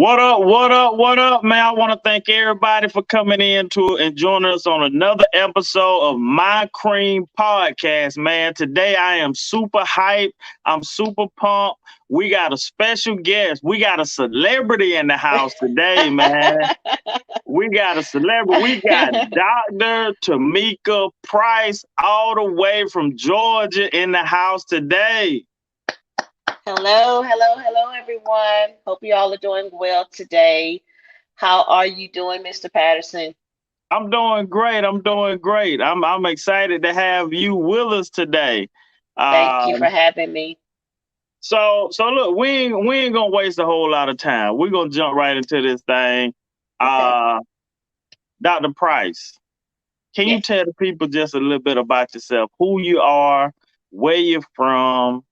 What up? What up? What up, man? I want to thank everybody for coming in to and joining us on another episode of My Cream Podcast, man. Today I am super hyped. I'm super pumped. We got a special guest. We got a celebrity in the house today, man. We got a celebrity. We got Dr. Tamika Price all the way from Georgia in the house today. Hello, everyone. Hope you all are doing well today. How are you doing, Mr. Patterson? I'm doing great. I'm doing great. I'm excited to have you with us today. Thank you for Um, having me. so look, we ain't gonna waste a whole lot of time. We're gonna jump right into this thing. Okay. Uh, Dr. Price, can you Yes. tell the people just a little bit about yourself, who you are, where you're from,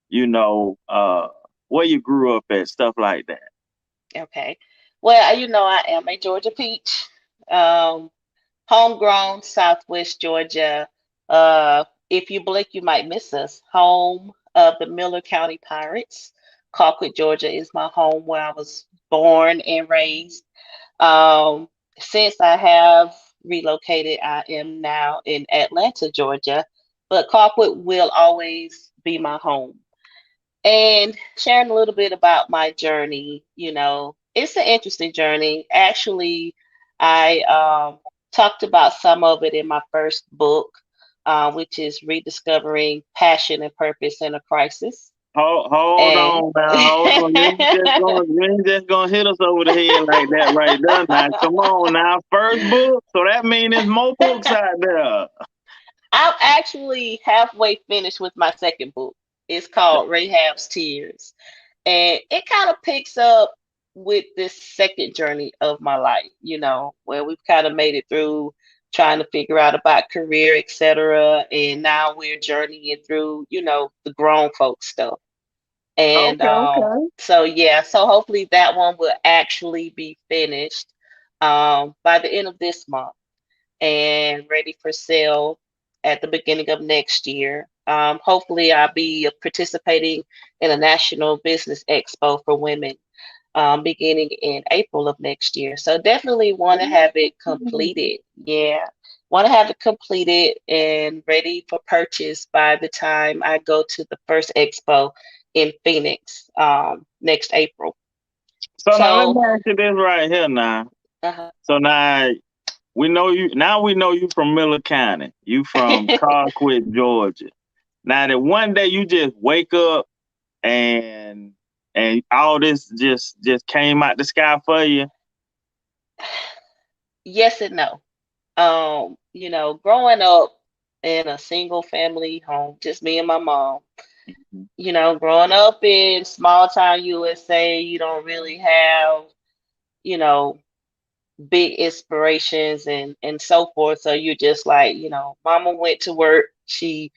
you know, where you grew up at, stuff like that. Okay. Well, I am a Georgia peach, um, homegrown, Southwest Georgia. If you blink, you might miss us. Home of the Miller County Pirates. Colquitt, Georgia is my home where I was born and raised. Um, since I have relocated, I am now in Atlanta, Georgia, but Colquitt will always be my home. And sharing a little bit about my journey, it's an interesting journey. Actually, I talked about some of it in my first book, which is Rediscovering Passion and Purpose in a Crisis. Hold And on now, hold on. You ain't just gonna hit us over the head like that right there now. Come on now. First book, so that means there's more books out there. I'm actually halfway finished with my second book. It's called Rahab's Tears. And it kind of picks up with this second journey of my life, where we've kind of made it through trying to figure out about career, etc. And now we're journeying through, the grown folk stuff. And Okay, okay. so, yeah, so hopefully that one will actually be finished by the end of this month and ready for sale at the beginning of next year. Hopefully, I'll be participating in a national business expo for women beginning in April of next year. So definitely want to have it completed. Yeah, want to have it completed and ready for purchase by the time I go to the first expo in Phoenix next April. So now let me So, ask you this right here now. uh So now we know you. Now we know you from Miller County. You from Colquitt, Georgia. Now that one day you just wake up and all this just came out the sky for you. yes and no. Growing up in a single family home, just me and my mom, growing up in small town USA, you don't really have, you know, big inspirations and so forth. So you're just like, mama went to work, she,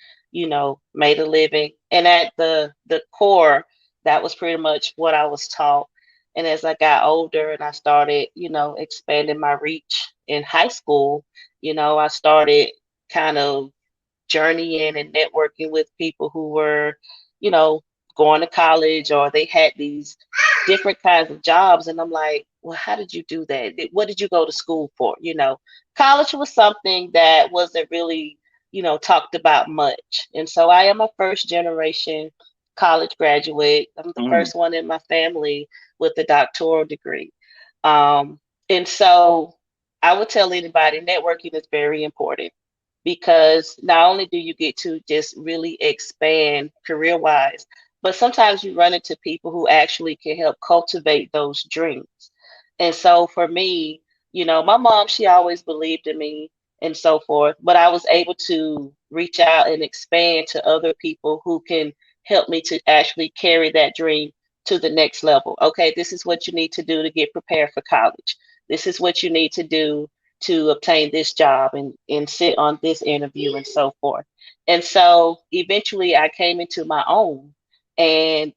made a living. And at the core, that was pretty much what I was taught. And as I got older and I started, expanding my reach in high school, I started kind of journeying and networking with people who were, you know, going to college or they had these different kinds of jobs. And I'm like, well, how did you do that? What did you go to school for? College was something that wasn't really, talked about much. And so I am a first generation college graduate. I'm the Mm. first one in my family with a doctoral degree. And so I would tell anybody networking is very important because not only do you get to just really expand career wise, but sometimes you run into people who actually can help cultivate those dreams. And so for me, my mom, she always believed in me and so forth, but I was able to reach out and expand to other people who can help me to actually carry that dream to the next level. Okay, this is what you need to do to get prepared for college. This is what you need to do to obtain this job and sit on this interview and so forth. And so eventually I came into my own and,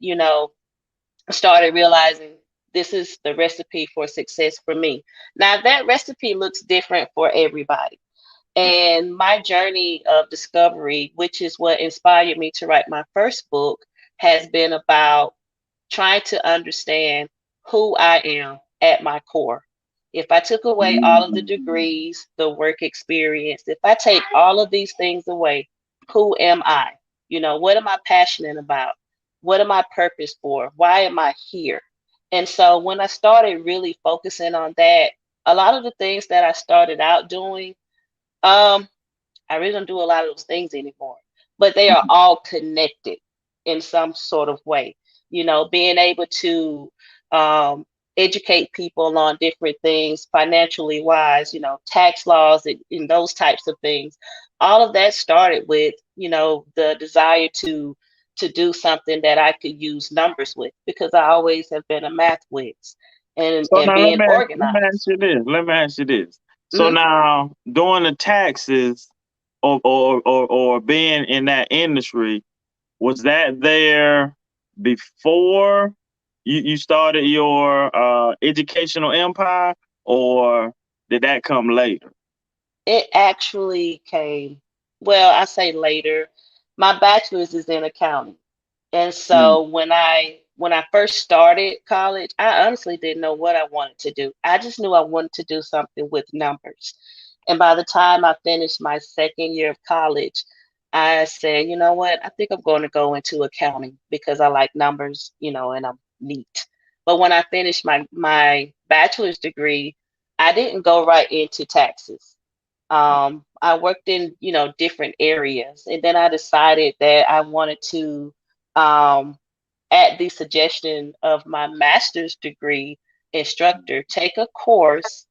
started realizing this is the recipe for success for me. Now, that recipe looks different for everybody. And my journey of discovery, which is what inspired me to write my first book, has been about trying to understand who I am at my core. If I took away all of the degrees, the work experience, if I take all of these things away, who am I? What am I passionate about? What am I purpose for? Why am I here? And so when I started really focusing on that, a lot of the things that I started out doing, um, I really don't do a lot of those things anymore, but they are all connected in some sort of way. Being able to um, educate people on different things financially wise, tax laws and those types of things. All of that started with, the desire to do something that I could use numbers with because I always have been a math whiz and So and now being let me ask organized. you this. Let me ask you this. So Hmm. now doing the taxes or being in that industry, was that there before you started your educational empire, or did that come later? It actually came, well, I say later. My bachelor's is in accounting. And Mm. so when I first started college, I honestly didn't know what I wanted to do. I just knew I wanted to do something with numbers. And by the time I finished my second year of college, I said, you know what? I think I'm going to go into accounting because I like numbers, and I'm neat. But when I finished my bachelor's degree, I didn't go right into taxes. I worked in, different areas, and then I decided that I wanted to, um, at the suggestion of my master's degree instructor, take a course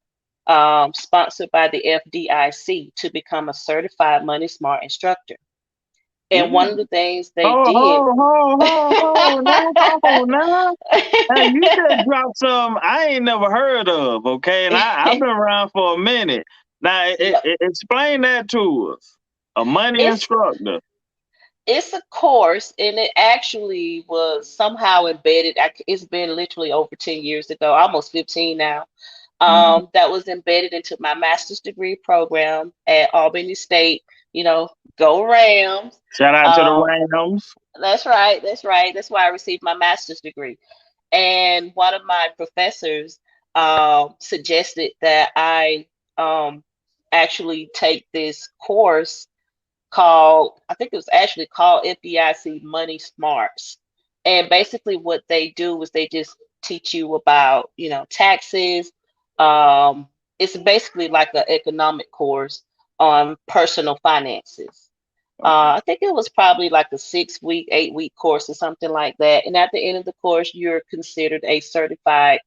sponsored by the FDIC to become a certified money smart instructor. And one of Ooh. the things they Oh, did. now, hold now. Hey, you just dropped some I ain't never heard of, okay? And I've been around for a minute. Now, explain that to us. A money it's instructor. it's a course, and it actually was somehow embedded. It's been literally over 10 years ago, almost 15 now. Mhm. That was embedded into my master's degree program at Albany State. Go Rams. Shout out to the Um, Rams. that's right. That's right. That's why I received my master's degree. And one of my professors suggested that I actually take this course called, I think it was actually called FDIC Money Smarts. And basically, what they do is they just teach you about, taxes. Um, it's basically like an economic course on personal finances. Okay. I think it was probably like a 6 week, 8 week course or something like that. And at the end of the course, you're considered a certified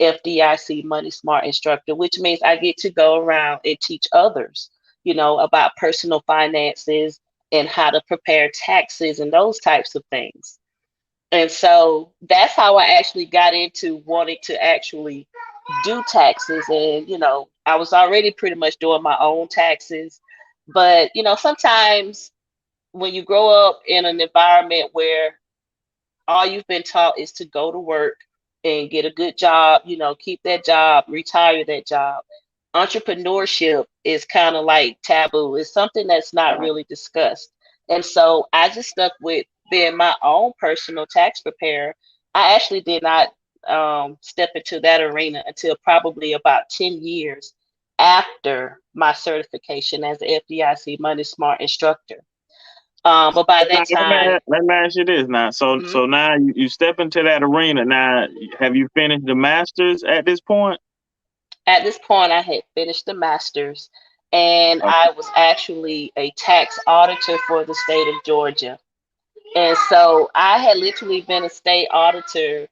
FDIC Money Smart instructor, which means I get to go around and teach others, about personal finances and how to prepare taxes and those types of things. And so that's how I actually got into wanting to actually do taxes. And, I was already pretty much doing my own taxes. But, sometimes when you grow up in an environment where all you've been taught is to go to work and get a good job, keep that job, retire that job. Entrepreneurship is kind of like taboo. It's something that's not really discussed. And so I just stuck with being my own personal tax preparer. I actually did not step into that arena until probably about 10 years after my certification as an FDIC Money Smart instructor. But by So now, that time, let me ask you this now. mhm, So now you step into that arena. Now, have you finished the masters at this point? at this point, I had finished the master's, and I was actually a tax auditor for the state of Georgia. And so I had literally been a state auditor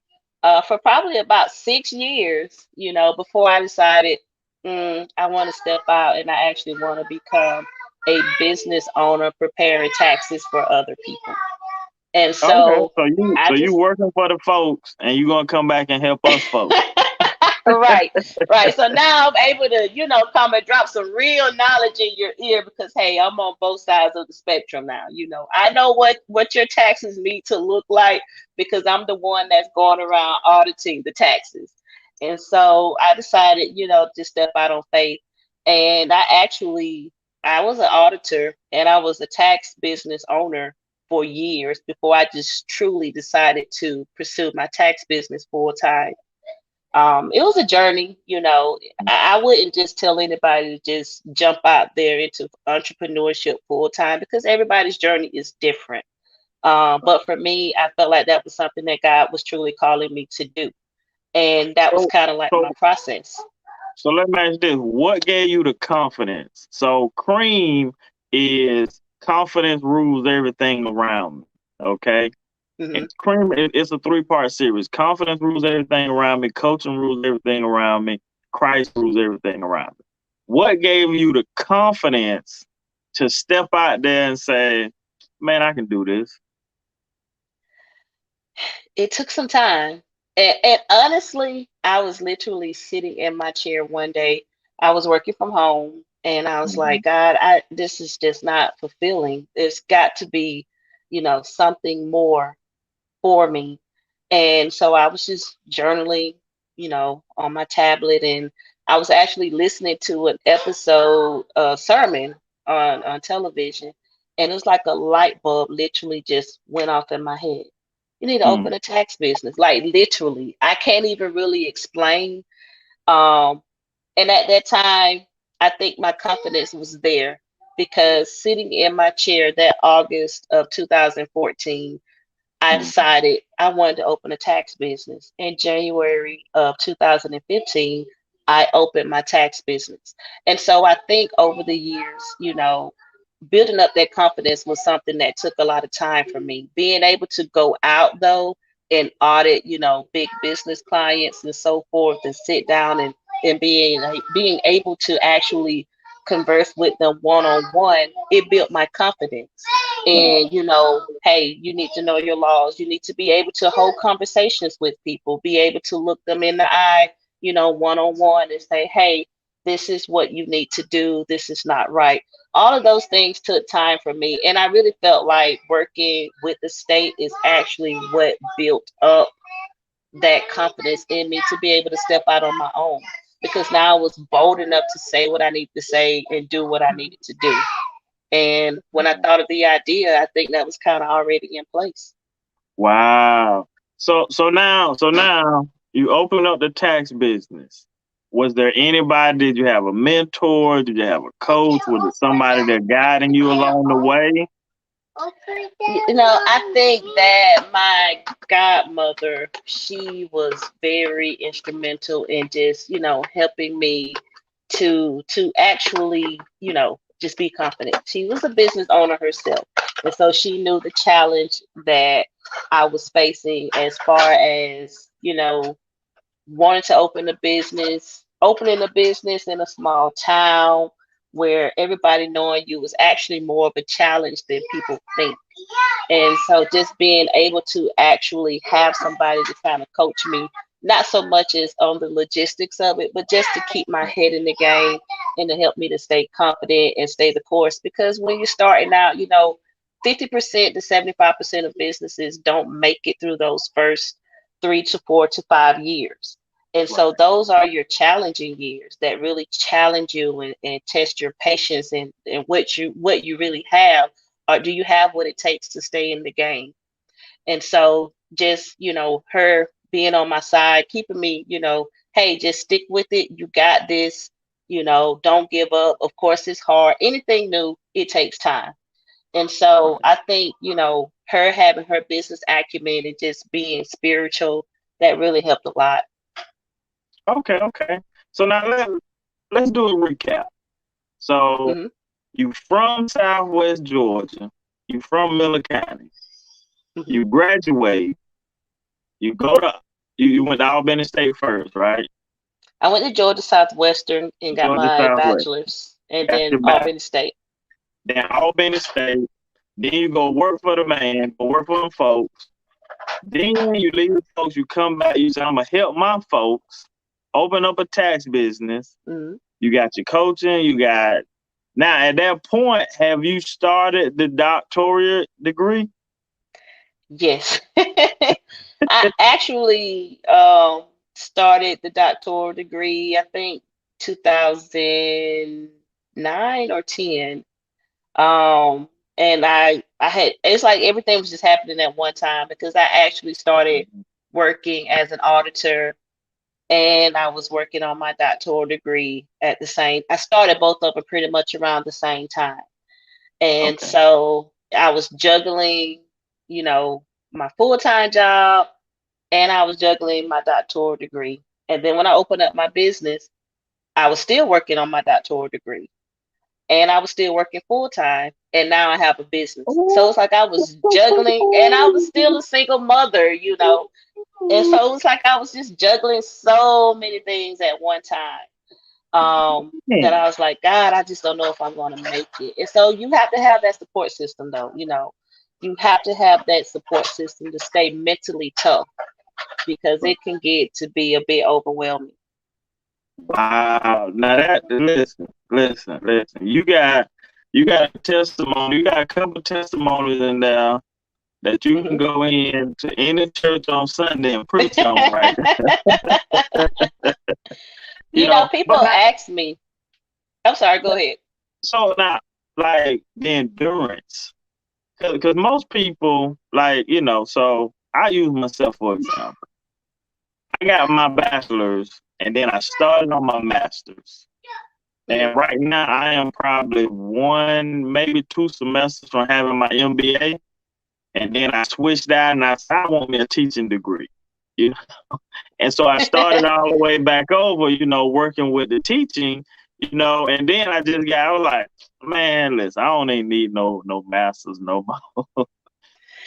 for probably about 6 years, before I decided I want to step out and I actually want to become a business owner preparing taxes for other people. And Okay, so I so you just working for the folks, and you gonna come back and help us folks. right, right. So now I'm able to, come and drop some real knowledge in your ear because hey, I'm on both sides of the spectrum now. I know what your taxes need to look like because I'm the one that's going around auditing the taxes. And so I decided, to step out on faith. And I was an auditor and I was a tax business owner for years before I just truly decided to pursue my tax business full time. It was a journey, you know. I wouldn't just tell anybody to just jump out there into entrepreneurship full time because everybody's journey is different. But for me, I felt like that was something that God was truly calling me to do. And that was So, kind of like so, my process. so let me ask this: what gave you the confidence? So, cream is confidence rules everything around me. Okay, Hmm. and cream it's a three-part series. Confidence rules everything around me. Coaching rules everything around me. Christ rules everything around me. What gave you the confidence to step out there and say, "Man, I can do this"? It took some time. And honestly, I was literally sitting in my chair one day. I was working from home and I was Mhm. like, God, this is just not fulfilling. There's got to be, something more for me. And so I was just journaling, on my tablet, and I was actually listening to an episode sermon on television, and it was like a light bulb literally just went off in my head. You need to Mm. open a tax business, like literally. I can't even really explain. Um, and at that time, I think my confidence was there because sitting in my chair that August of 2014, I Mm. decided I wanted to open a tax business. In January of 2015, I opened my tax business. And so I think over the years, building up that confidence was something that took a lot of time for me. Being able to go out though and audit, big business clients and so forth and sit down and being able to actually converse with them one on one, it built my confidence. And hey, you need to know your laws. You need to be able to hold conversations with people, be able to look them in the eye, one on one and say, hey, this is what you need to do. This is not right. All of those things took time for me. And I really felt like working with the state is actually what built up that confidence in me to be able to step out on my own. Because now I was bold enough to say what I need to say and do what I needed to do. And when I thought of the idea, I think that was kind of already in place. Wow. So now you open up the tax business. Was there anybody? Did you have a mentor? Did you have a coach? Was it somebody that guiding you along the way? I think that my godmother, she was very instrumental in just, helping me to actually, just be confident. She was a business owner herself. And so she knew the challenge that I was facing as far as, wanting to opening a business in a small town where everybody knowing you was actually more of a challenge than people think. And so just being able to actually have somebody to kind of coach me, not so much as on the logistics of it, but just to keep my head in the game and to help me to stay confident and stay the course. Because when you're starting out, 50% to 75% of businesses don't make it through those first 3 to 4 to 5 years. And Right. so those are your challenging years that really challenge you and test your patience and what you really have, or do you have what it takes to stay in the game? And so just, her being on my side, keeping me, hey, just stick with it. You got this, don't give up. Of course, it's hard. Anything new, it takes time. And so I think, her having her business acumen and just being spiritual, that really helped a lot. Okay, okay. So now let's do a recap. So Hmm. you from Southwest Georgia, you from Miller County, Hmm. you graduate, you go to you went to Albany State first, right? I went to Georgia Southwestern and got Georgia my Southwest. bachelor's, and Got then your back. Albany State. Then Albany State. Then you go work for the man, go work for them folks. Then you leave the folks, you come back, you say, I'm gonna help my folks open up a tax business. Hmm. You got your coaching, you got now at that point, have you started the doctorate degree? Yes. I actually started the doctoral degree, I think 2009 or 10. Um, and I had it's like everything was just happening at one time because I actually started working as an auditor and I was working on my doctoral degree at the same. I started both of them pretty much around the same time. And Okay. so I was juggling, you know, my full-time job, and I was juggling my doctoral degree. And then when I opened up my business, I was still working on my doctoral degree, and I was still working full time. And now I have a business. So it's like I was juggling, and I was still a single mother, you know. And so it was like I was just juggling so many things at one time. That I Man, was like, God, I just don't know if I'm going to make it. And so you have to have that support system, though. You know, you have to have that support system to stay mentally tough because it can get to be a bit overwhelming. wow. Now that listen. You got a testimony. You got a couple testimonies in there that you can Mhm. go in to any church on Sunday and preach on right You know, people but not ask me, I'm sorry, go ahead. so now like the endurance. Because most people, like, so I use myself for example. I got my bachelor's and then I started on my master's. Mm, And right now I am probably one, maybe 2 semesters from having my MBA. And then I switched out and I said, I want me a teaching degree. You know? And so I started all the way back over, working with the teaching, and then I was like, man, listen, I don't even need no masters no more.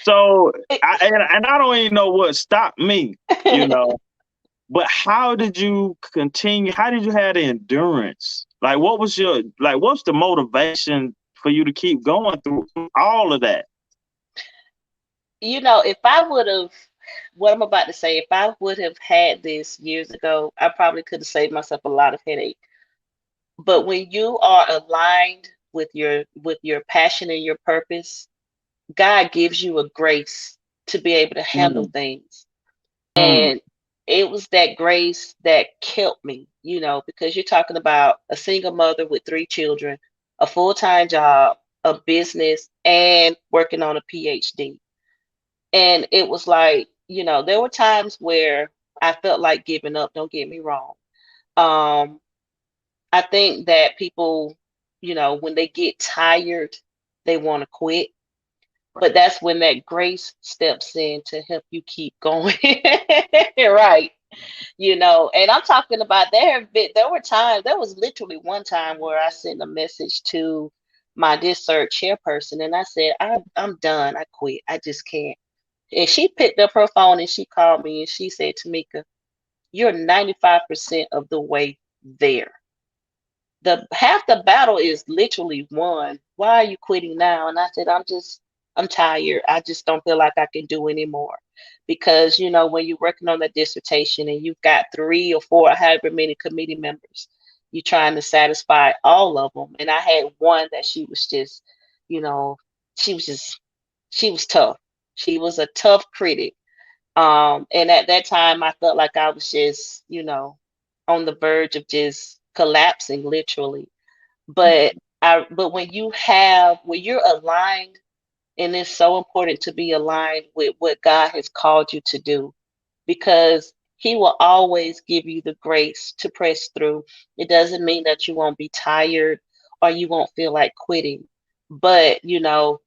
So and I don't even know what stopped me, you know. But how did you continue? How did you have the endurance? Like, what's the motivation for you to keep going through all of that? You know, if I would have, what I'm about to say, if I would have had this years ago, I probably could have saved myself a lot of headache. But when you are aligned with your passion and your purpose, God gives you a grace to be able to handle Mm, things. mm, And it was that grace that kept me, you know, because you're talking about a single mother with 3 children, a full-time job, a business, and working on a PhD. And it was like, you know, there were times where I felt like giving up, don't get me wrong. Um, I think that people, you know, when they get tired, they want to quit. But that's when that grace steps in to help you keep going. Right. You know, and I'm talking about there were times, there was literally one time where I sent a message to my district chairperson and I said, I'm done. I quit. I just can't. And she picked up her phone and she called me and she said, Tamika, you're 95% of the way there. The half the battle is literally won. Why are you quitting now? And I said, I'm tired. I just don't feel like I can do anymore. Because, you know, when you're working on a dissertation and you've got 3 or 4, however many committee members, you're trying to satisfy all of them. And I had one that she was just, you know, she was just, she was tough. She was a tough critic. And at that time, I felt like I was just, you know, on the verge of just collapsing, literally. But when you're aligned, and it's so important to be aligned with what God has called you to do, because He will always give you the grace to press through. It doesn't mean that you won't be tired or you won't feel like quitting, but you know,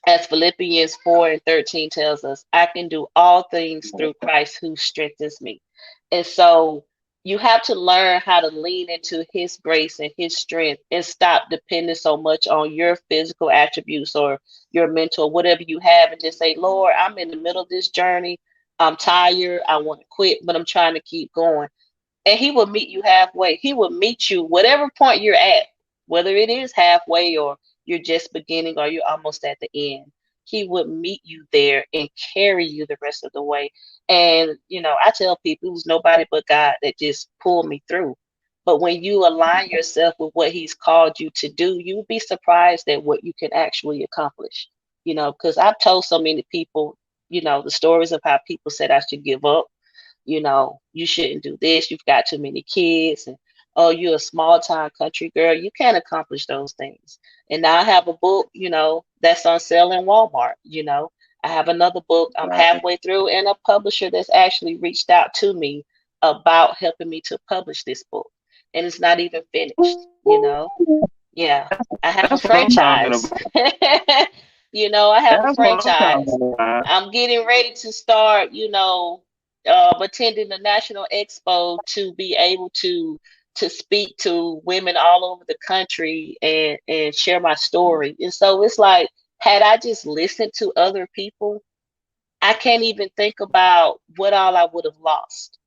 as Philippians 4 and 13 tells us, I can do all things through Christ who strengthens me. And so you have to learn how to lean into his grace and his strength and stop depending so much on your physical attributes or your mental, whatever you have, and just say, Lord, I'm in the middle of this journey. I'm tired. I want to quit, but I'm trying to keep going, and he will meet you halfway. He will meet you whatever point you're at, whether it is halfway or you're just beginning or you're almost at the end. He would meet you there and carry you the rest of the way. And you know, I tell people it was nobody but God that just pulled me through. But when you align yourself with what He's called you to do, you'll be surprised at what you can actually accomplish. You know, because I've told so many people, you know, the stories of how people said I should give up, you know, you shouldn't do this, you've got too many kids, and oh, you're a small town country girl, you can't accomplish those things. And now I have a book, you know, that's on sale in Walmart, you know. I have another book I'm right. halfway through, and a publisher that's actually reached out to me about helping me to publish this book. And it's not even finished, you know. Yeah, I have a That's what I'm talking franchise. about. I have a That's what I'm franchise. talking about. I'm getting ready to start, attending the National Expo to be able to speak to women all over the country and share my story. And so it's like, had I just listened to other people, I can't even think about what all I would have lost,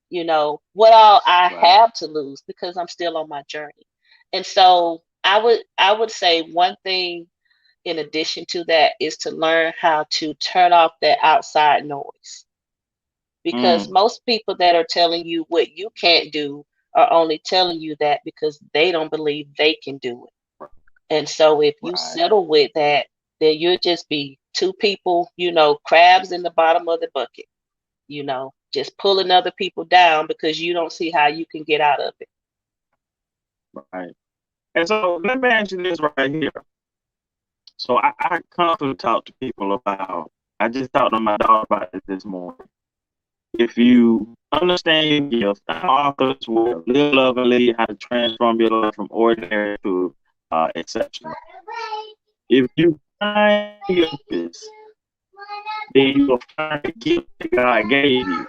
what all I Right. have to lose because I'm still on my journey. And so I would say one thing in addition to that is to learn how to turn off that outside noise. Because Mm, most people that are telling you what you can't do are only telling you that because they don't believe they can do it. And so if you right. settle with that, then you'll just be two people, crabs in the bottom of the bucket, just pulling other people down because you don't see how you can get out of it. Right. And so let me ask you this right here. So I constantly talk to people about, I just talked to my daughter about it this morning. If you understand your gift, the authors will live, love, and lead how to transform your life from ordinary to exceptional. If you find your purpose, then you will find the gift that God gave you.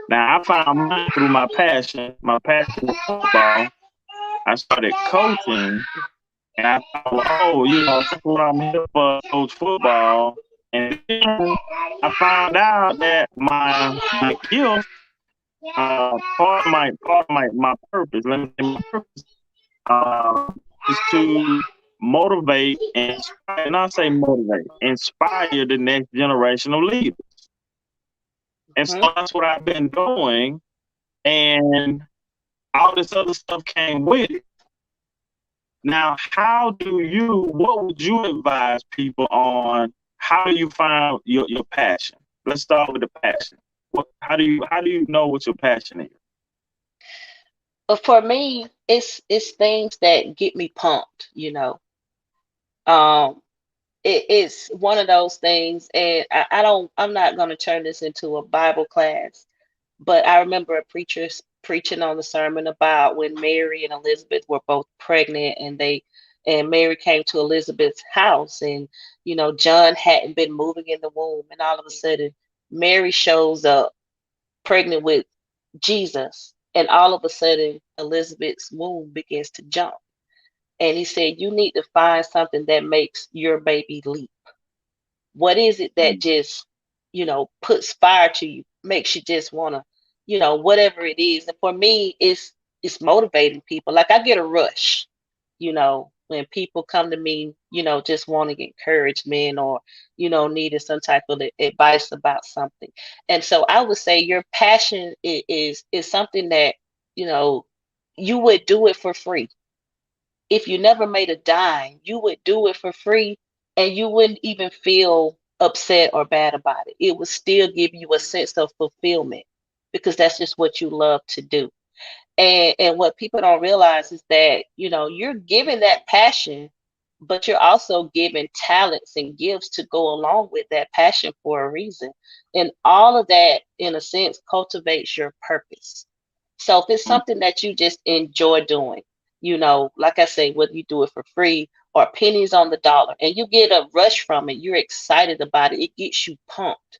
Now, I found mine through my passion. My passion was football. I started coaching, and I thought, well, oh, that's what I'm here for, coach football. And then I found out that my gift, part of my purpose, let me say my purpose, uh, is to motivate and inspire, and I say motivate, inspire the next generation of leaders. And so Mhm. that's what I've been doing. And all this other stuff came with it. Now, what would you advise people on? How do you find your passion? Let's start with the passion. How do you know what your passion is? But for me, it's things that get me pumped, Um, it's one of those things, and I'm not going to turn this into a Bible class, but I remember a preacher preaching on the sermon about when Mary and Elizabeth were both pregnant, and Mary came to Elizabeth's house, and John hadn't been moving in the womb, and all of a sudden Mary shows up pregnant with Jesus, and all of a sudden Elizabeth's womb begins to jump. And he said, you need to find something that makes your baby leap. What is it that Mm, just, puts fire to you, makes you just wanna, whatever it is. And for me, it's motivating people. Like I get a rush, when people come to me, just wanting encouragement or, needing some type of advice about something. And so I would say your passion is something that, you know, you would do it for free. If you never made a dime, you would do it for free and you wouldn't even feel upset or bad about it. It would still give you a sense of fulfillment because that's just what you love to do. And what people don't realize is that, you're giving that passion, but you're also giving talents and gifts to go along with that passion for a reason. And all of that, in a sense, cultivates your purpose. So if it's mm, something that you just enjoy doing, like I say, whether you do it for free or pennies on the dollar, and you get a rush from it, you're excited about it, it gets you pumped.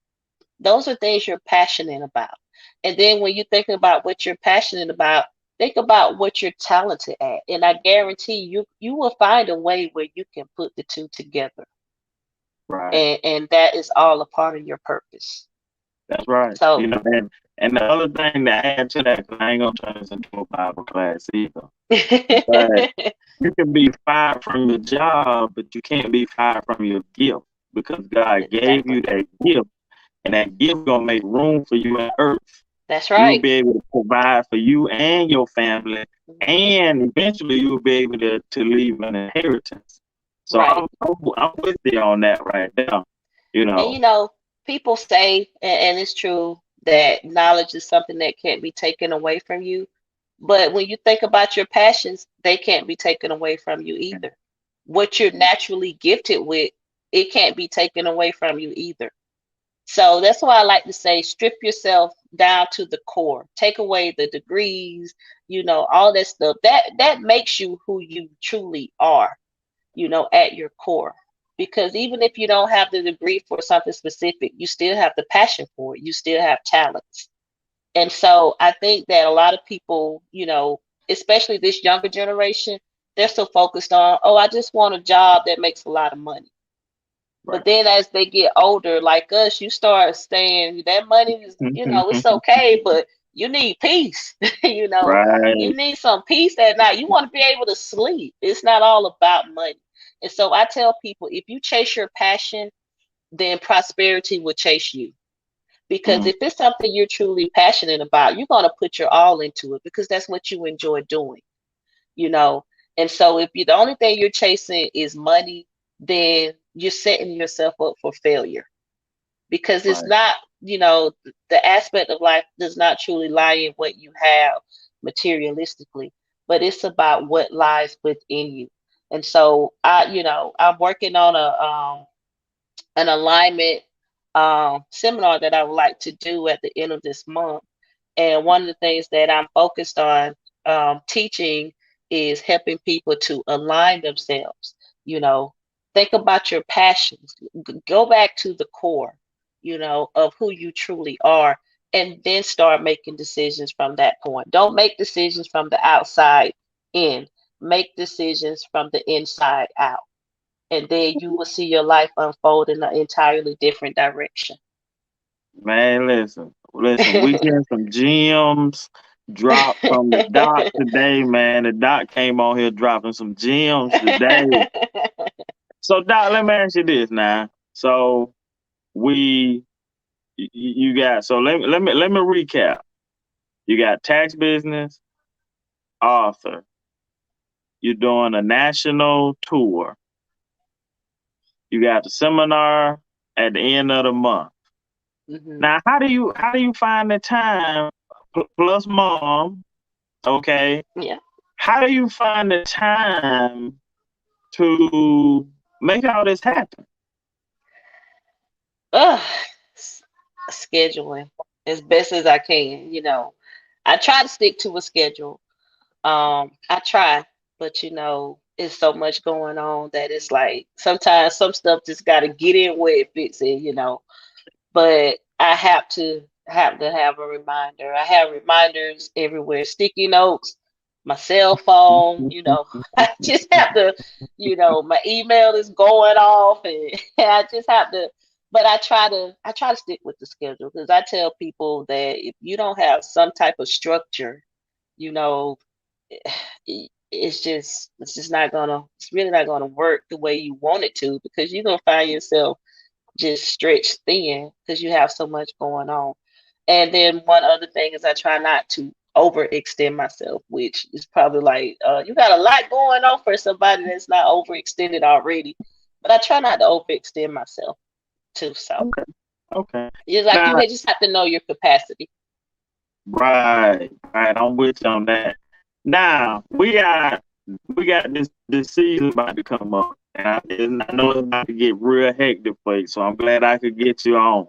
Those are things you're passionate about. And then when you think about what you're passionate about, think about what you're talented at. And I guarantee you will find a way where you can put the two together. right. And that is all a part of your purpose. That's right. So And the other thing to add to that, 'cause I ain't gonna turn this into a Bible class either. But you can be fired from your job, but you can't be fired from your gift because God gave exactly. you that gift, and that gift gonna make room for you on earth. That's You'll right. be able to provide for you and your family, Mhm. and eventually you'll be able to leave an inheritance. So Right. I'm with you on that right now. You And know, people say, and it's true, that knowledge is something that can't be taken away from you. But when you think about your passions, they can't be taken away from you either. What you're naturally gifted with, it can't be taken away from you either. So that's why I like to say strip yourself down to the core. Take away the degrees, all that stuff. That makes you who you truly are, at your core. Because even if you don't have the degree for something specific, you still have the passion for it. You still have talents. And so I think that a lot of people, especially this younger generation, they're so focused on, oh, I just want a job that makes a lot of money. But Right. then as they get older, like us, you start saying that money is, it's okay, but you need peace. You Right. need some peace at night. You want to be able to sleep. It's not all about money. And so I tell people, if you chase your passion, then prosperity will chase you. Because Mm, if it's something you're truly passionate about, you're going to put your all into it because that's what you enjoy doing, you know. And so if the only thing you're chasing is money, then you're setting yourself up for failure because it's right. not, the aspect of life does not truly lie in what you have materialistically, but it's about what lies within you. And so I'm working on an alignment seminar that I would like to do at the end of this month. And one of the things that I'm focused on teaching is helping people to align themselves. You know, think about your passions, go back to the core, of who you truly are, and then start making decisions from that point. Don't make decisions from the outside in, make decisions from the inside out, and then you will see your life unfold in an entirely different direction. Man, listen. We getting some gems dropped from the doc today, man. The doc came on here dropping some gems today. So, doc, let me ask you this now. So, we, you got. So let me recap. You got tax business, author. You're doing a national tour. You got the seminar at the end of the month. Hmm. Now, how do you find the time plus mom? Okay, Yeah. how do you find the time to make all this happen? Ugh, s- scheduling as best as I can. I try to stick to a schedule. I try, but it's so much going on that it's like sometimes some stuff just got to get in where it fits in. But I have to have a reminder. I have reminders everywhere, sticky notes, my cell phone. I just have to, my email is going off and I just have to, but I try to stick with the schedule because I tell people that if you don't have some type of structure, you know, it's really not gonna work the way you want it to because you're gonna find yourself just stretched thin because you have so much going on. And then one other thing is I try not to overextend myself, which is probably like you got a lot going on for somebody that's not overextended already. But I try not to overextend myself too. So Okay, okay. it's like you Now, just have to know your capacity. right, right. I'm with you on that. Now we got this season about to come up, and I know it's about to get real hectic for you. So I'm glad I could get you on.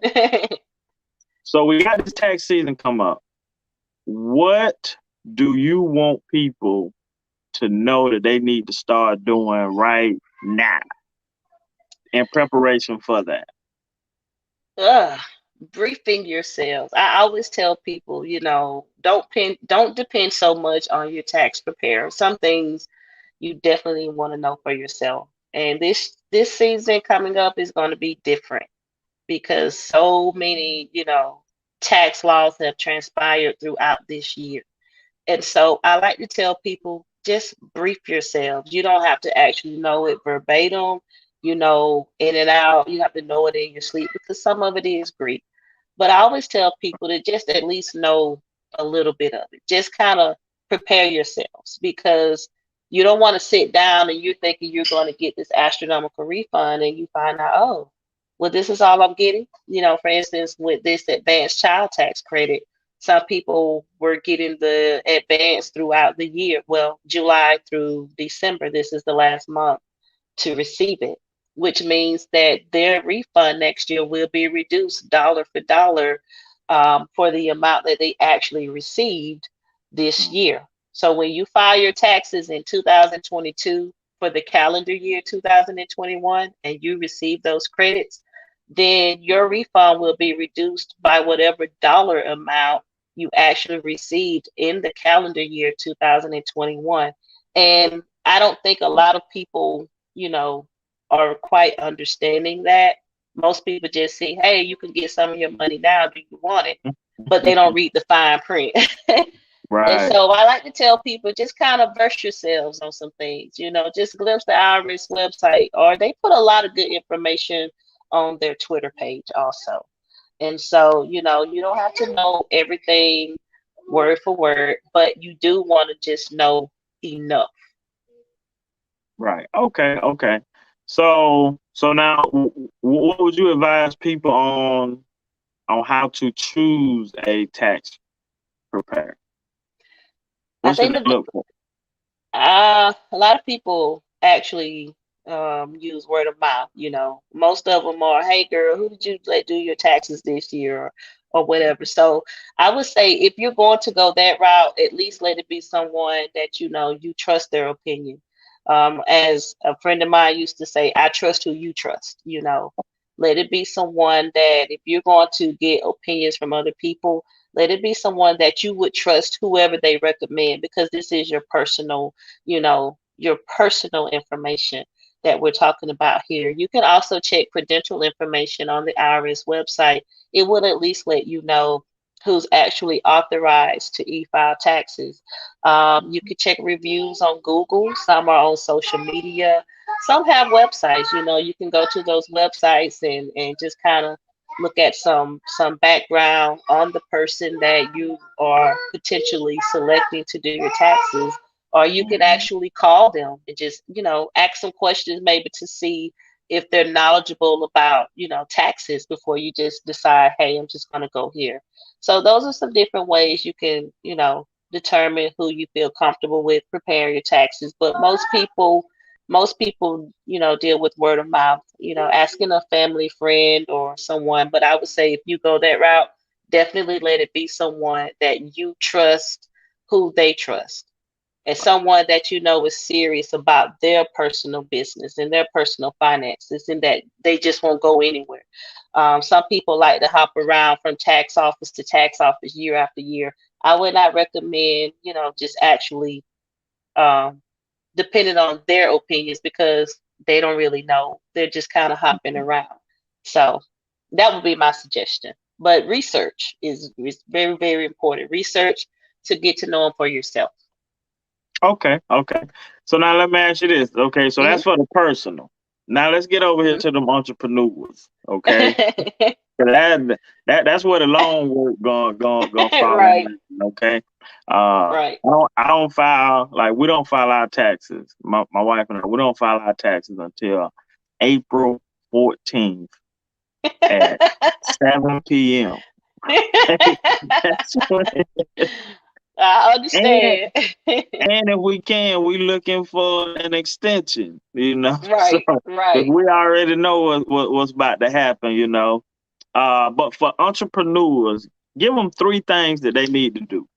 So we got this tax season come up. What do you want people to know that they need to start doing right now in preparation for that? Ugh, briefing yourselves. I always tell people, don't depend so much on your tax preparer. Some things you definitely want to know for yourself. And this season coming up is going to be different because so many, tax laws have transpired throughout this year. And so I like to tell people just brief yourselves. You don't have to actually know it verbatim, in and out. You have to know it in your sleep because some of it is Greek. But I always tell people to just at least know a little bit of it. Just kind of prepare yourselves because you don't want to sit down and you're thinking you're going to get this astronomical refund and you find out, oh, well, this is all I'm getting. For instance, with this advanced child tax credit, some people were getting the advance throughout the year. Well, July through December, this is the last month to receive it. which means that their refund next year will be reduced dollar for dollar for the amount that they actually received this Mm. year. So when you file your taxes in 2022 for the calendar year 2021 and you receive those credits, then your refund will be reduced by whatever dollar amount you actually received in the calendar year 2021. And I don't think a lot of people, are quite understanding that. Most people just see, hey, you can get some of your money now. Do you want it? But they don't read the fine print. And Right, so I like to tell people just kind of verse yourselves on some things, just glimpse the IRS website, or they put a lot of good information on their Twitter page also. And so, you don't have to know everything word for word, but you do want to just know enough. right. Okay, okay. So now, what would you advise people on how to choose a tax preparer? I What should think they look for? a lot of people actually use word of mouth. Most of them are, "Hey, girl, who did you let do your taxes this year?" or whatever. So I would say if you're going to go that route, at least let it be someone that you trust their opinion. As a friend of mine used to say, "I trust who you trust." Let it be someone that if you're going to get opinions from other people, let it be someone that you would trust whoever they recommend, because this is your personal information that we're talking about here. You can also check credential information on the IRS website. It will at least let you know who's actually authorized to e-file taxes. You can check reviews on Google. Some are on social media. Some have websites. You can go to those websites and just kind of look at some background on the person that you are potentially selecting to do your taxes, or you can Mhm. actually call them and just ask some questions maybe to see if they're knowledgeable about taxes before you just decide, hey, I'm just going to go here. So those are some different ways you can determine who you feel comfortable with preparing your taxes. But most people deal with word of mouth, asking a family friend or someone. But I would say if you go that route, definitely let it be someone that you trust, who they trust, and someone that is serious about their personal business and their personal finances, and that they just won't go anywhere. Some people like to hop around from tax office to tax office year after year. I would not recommend, just actually um, depending on their opinions, because they don't really know. They're just kind of hopping around. So that would be my suggestion. But research is very, very important. Research to get to know them for yourself. Okay, okay. So now let me ask you this. Okay, so Hmm. that's for the personal. Now let's get over here Hmm. to them entrepreneurs. Okay, 'cause that's where the loan work gonna fall Right, in. Okay, right. I don't file, like, we don't file our taxes. My wife and I, we don't file our taxes until April 14th at 7 p.m. That's when, I and understand. and if we can, we looking for an extension. So Right, because right. we already know what's about to happen. But for entrepreneurs, give them three things that they need to do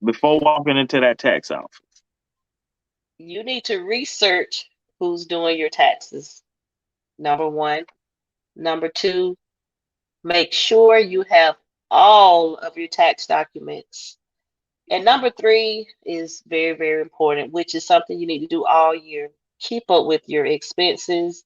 before walking into that tax office. You need to research who's doing your taxes. Number one. Number two, make sure you have all of your tax documents. And number three is very, very important, which is something you need to do all year. Keep up with your expenses.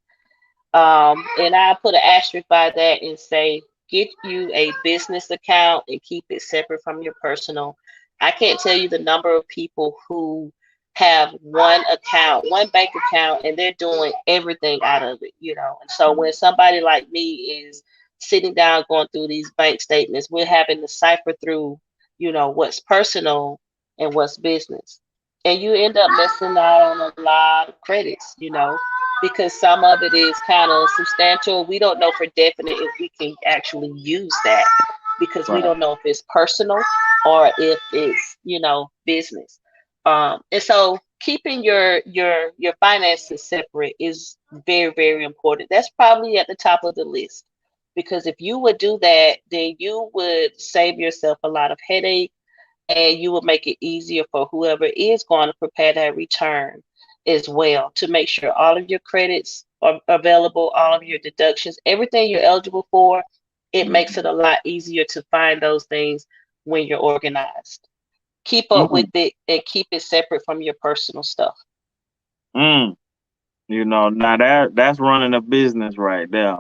And I put an asterisk by that and say, get you a business account and keep it separate from your personal. I can't tell you the number of people who have one account, one bank account, and they're doing everything out of it. And so when somebody like me is sitting down going through these bank statements, we're having to cipher through, what's personal and what's business. And you end up missing out on a lot of credits, because some of it is kind of substantial. We don't know for definite if we can actually use that, because we Right. don't know if it's personal or if it's business. And so keeping your finances separate is very, very important. That's probably at the top of the list, because if you would do that, then you would save yourself a lot of headache, and you will make it easier for whoever is going to prepare that return as well, to make sure all of your credits are available, all of your deductions, everything you're eligible for. It makes it Mm-hmm. a lot easier to find those things when you're organized. Keep up with Mm, it and keep it separate from your personal stuff. mm. Now that's running a business right there.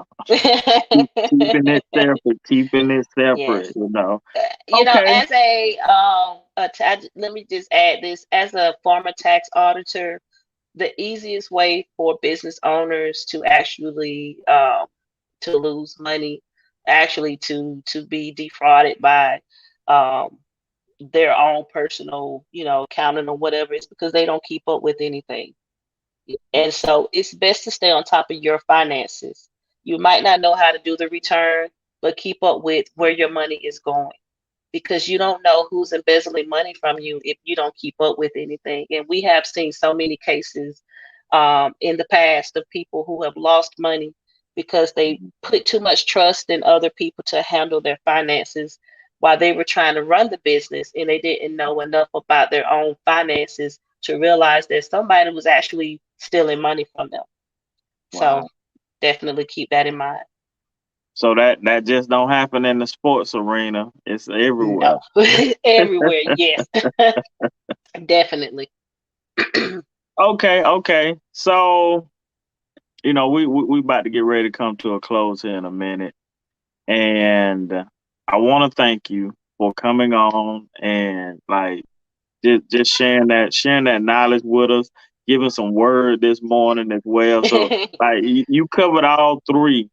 Keeping it separate, keeping it Yes. separate. You know, Okay. as let me just add this, as a former tax auditor, the easiest way for business owners to actually to lose money, actually to be defrauded by um, their own personal, accounting or whatever, is because they don't keep up with anything. And so it's best to stay on top of your finances. You might not know how to do the return, but keep up with where your money is going, because you don't know who's embezzling money from you if you don't keep up with anything. And we have seen so many cases in the past of people who have lost money because they put too much trust in other people to handle their finances while they were trying to run the business, and they didn't know enough about their own finances to realize that somebody was actually stealing money from them. So Wow. definitely keep that in mind. So that just don't happen in the sports arena. It's everywhere. No, everywhere, yes, definitely. Okay, okay. So, we about to get ready to come to a close here in a minute. And I want to thank you for coming on and like just sharing that knowledge with us, giving some word this morning as well. So like you covered all three,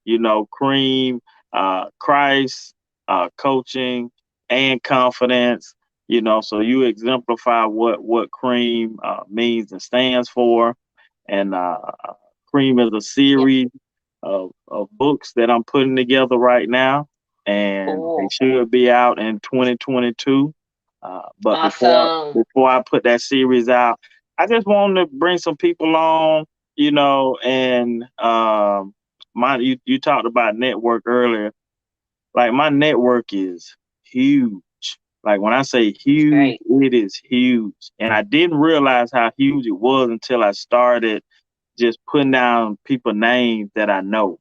cream, Christ, coaching, and confidence. So you exemplify what cream means and stands for, and cream is a Yep. series of books that I'm putting together right now, and they Cool. should be out in 2022. But Awesome. before I put that series out, I just wanted to bring some people on, and you talked about network earlier. Like my network is huge. Like when I say That's huge, great. it is huge, and I didn't realize how huge it was until I started just putting down people names that I know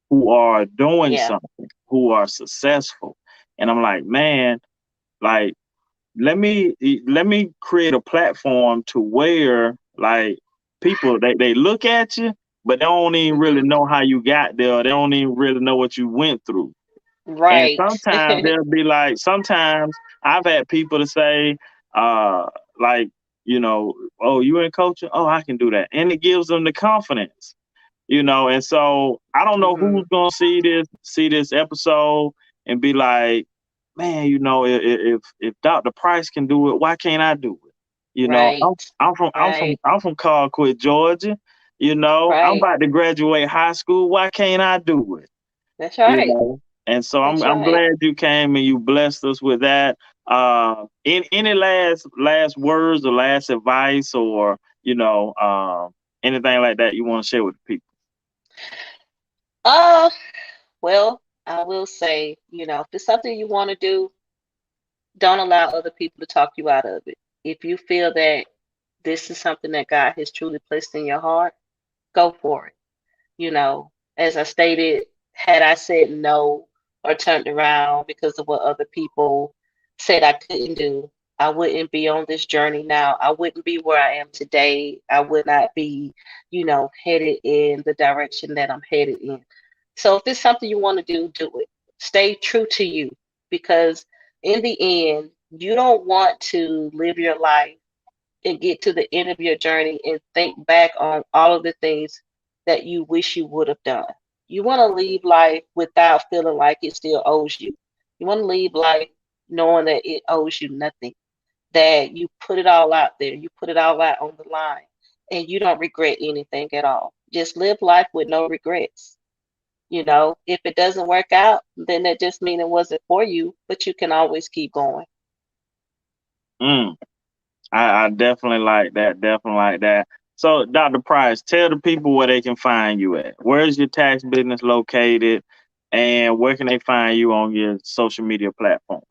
who are doing Yeah. something, who are successful. And I'm like, man, like let me create a platform to where like people they look at you, but they don't even really Hmm. know how you got there. They don't even really know what you went through. And Right. sometimes they'll be like, sometimes I've had people to say, uh, like, oh, you in coaching? Oh, I can do that. And it gives them the confidence, and so I don't know Hmm. who's gonna see this episode and be like, man, if Dr. Price can do it, why can't I do it? I'm Right. I'm from I'm from Right. I'm from Colquitt, Georgia. I'm Right. about to graduate high school. Why can't I do it? That's You right. know. And so I'm That's I'm right. glad you came and you blessed us with that. Any last words or last advice or anything like that you want to share with the people? Uh, well, I will say, if it's something you want to do, don't allow other people to talk you out of it. If you feel that this is something that God has truly placed in your heart, go for it. As I stated, had I said no or turned around because of what other people said I couldn't do, I wouldn't be on this journey now. I wouldn't be where I am today. I would not be, headed in the direction that I'm headed in. So if it's something you want to do it. Stay true to you, because in the end, you don't want to live your life and get to the end of your journey and think back on all of the things that you wish you would have done. You want to leave life without feeling like it still owes you. You want to leave life knowing that it owes you nothing, that you put it all out there, you put it all out on the line, and you don't regret anything at all. Just live life with no regrets. If it doesn't work out, then that just means it wasn't for you, but you can always keep going. Mm. I definitely like that. Definitely like that. So, Dr. Price, tell the people where they can find you at. Where's your tax business located, and where can they find you on your social media platforms?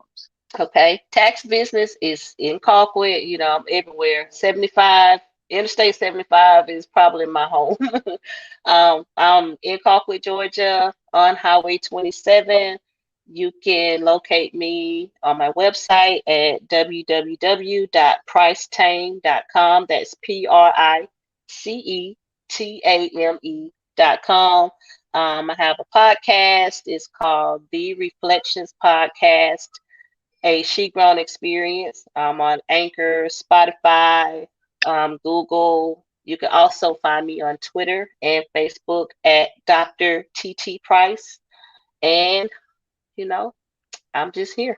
Okay. Tax business is in Colquitt. I'm everywhere. 75, Interstate 75 is probably my home. I'm in Colquitt, Georgia, on Highway 27. You can locate me on my website at www.pricetame.com. That's PRICETAME.com. I have a podcast. It's called The Reflections Podcast, a She-Grown experience. On Anchor, Spotify, Google. You can also find me on Twitter and Facebook at Dr. TT Price. And, you know, I'm just here.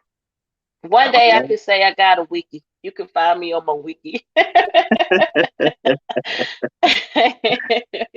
One day I could say I got a wiki. You can find me on my wiki.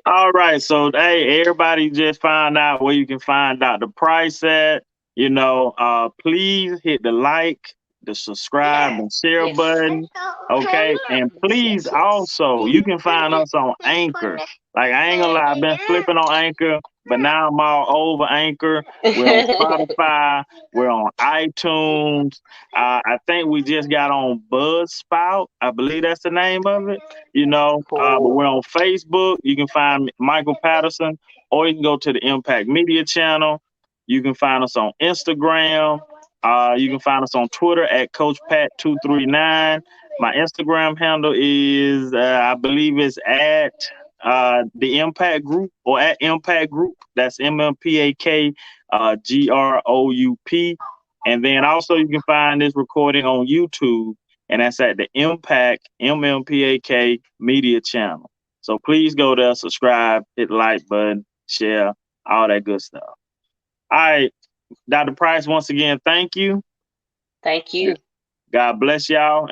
All right, so hey, everybody just find out where you can find Dr. Price at. Please hit the like, the subscribe, and share Yes. button. Okay, and please Yes, yes. also you can find us on Anchor. Like I ain't gonna lie, I've been flipping on Anchor, but now I'm all over Anchor. We're on Spotify, we're on iTunes. I think we just got on Buzzsprout. I believe that's the name of it. But we're Cool. on Facebook. You can find Michael Patterson, or you can go to the Impact Media channel. You can find us on Instagram. You can find us on Twitter at Coach Pat239. My Instagram handle is, I believe it's at the Impact Group or at Impact Group. That's MMPAK GROUP. And then also you can find this recording on YouTube, and that's at the Impact MMPAK Media channel. So please go there, subscribe, hit the like button, share, all that good stuff. All right, Dr. Price, once again, thank you. Thank you. God bless y'all.